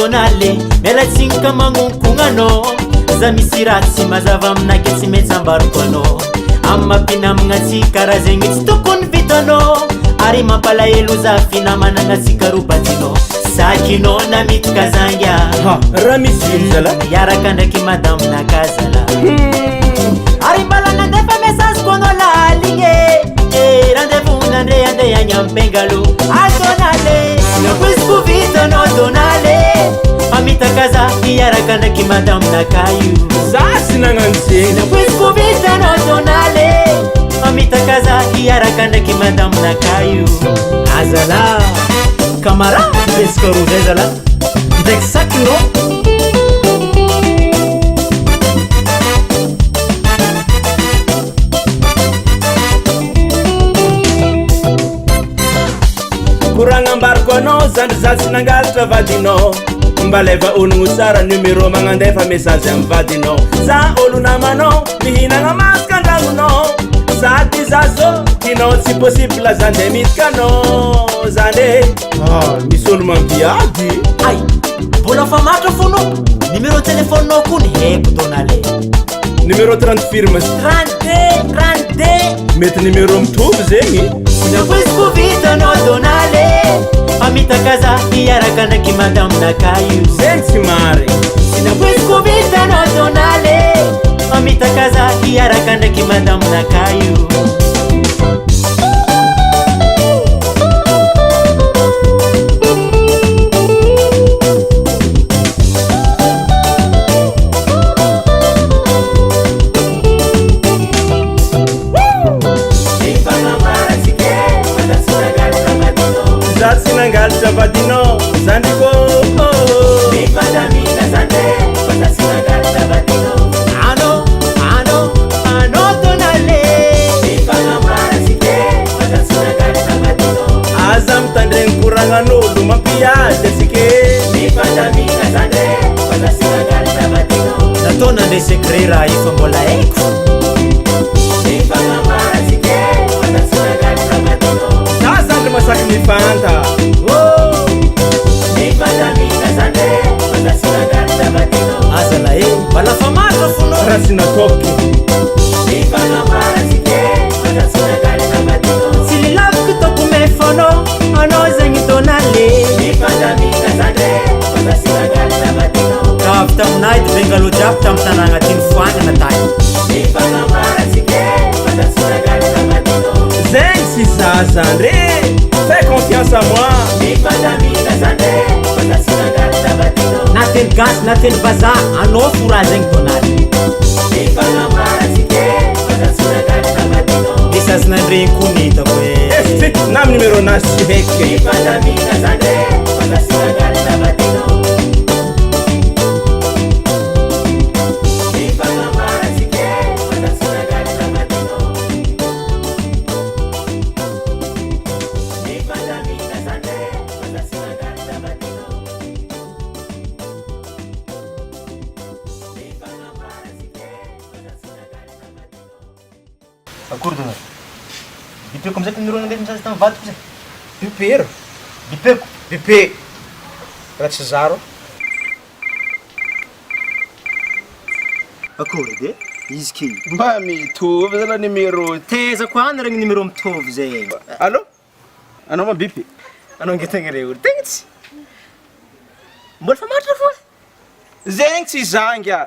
donale melatsinka magnonkogno za misy ratsy mazava aminake tsy maintsy ambaroko anao amapina amignatsy karaha zegny tsy tokony vitanao ary mampalahelo za finamanagna tsikarobatinao sakinao na mitaka zangya raha misy ino zala iaraka ndraiky madaminaka zala ary mbala nandefa message ko anao laligny rendez-vous nandre andeha agny ampengalo adonale nakoiziko vitanao donale amitaka za iaraka ndraiky madaminaka io za sy nagnano zegny nakoiziko vitanao donale amitaka za iaraka ndraiky madaminaka io azala camarade resaka ro zay zala ndraiky sakinao koragna ambariko anao zandry za tsy nangalatra vadinao mba leva ologno tsara numero magnandefa message amy vadinao za olo namanao mihinagna masaka andragnonao sady za zo tinao tsy possible zande mitikanao zande misy olo mampiady ay mbola fa matra fono numéro téléphone-nao kony haiko donale numero 30 firme 32 mety numero mitovy zegny nakoiziko vitanao donale amitaka za iaraka ndraiky madaminaka io zegny tsy mary nakoiziko vitanao donale amitaka za iaraka ndraiky madaminaka io za tsy nangalatra vadinao zandriko aza mitandregny koragnan'olo mampiady atsike natao nandre secret raha io fa mbola haiko za zandry masaky mifanta azala e mbala fa matra fono raha tsy nataoko tsy lilaviko toko mefanao anao zegny donale ka avy taminay ty bengalo jiaby tamy tanàgna tiny foagnana tayo zegny sy za zandry fais confiance à moi nateny gasy nateny vazaha anao fo raha zegny donale isazy nandregny kony hitako e esty na amy numero nazy tsy haiky akory donale bipeko amizay numéro nandefa misazy tamy vadiko zay bipero bipeko bipe raha tsy zaro akory de izy ke mba mitovy zala numero tezako any regny numéro mitovy zay allo anao ma bipy anao ngetegna re olo tegna tsy mbola fa matra foa zegny tsy zangy a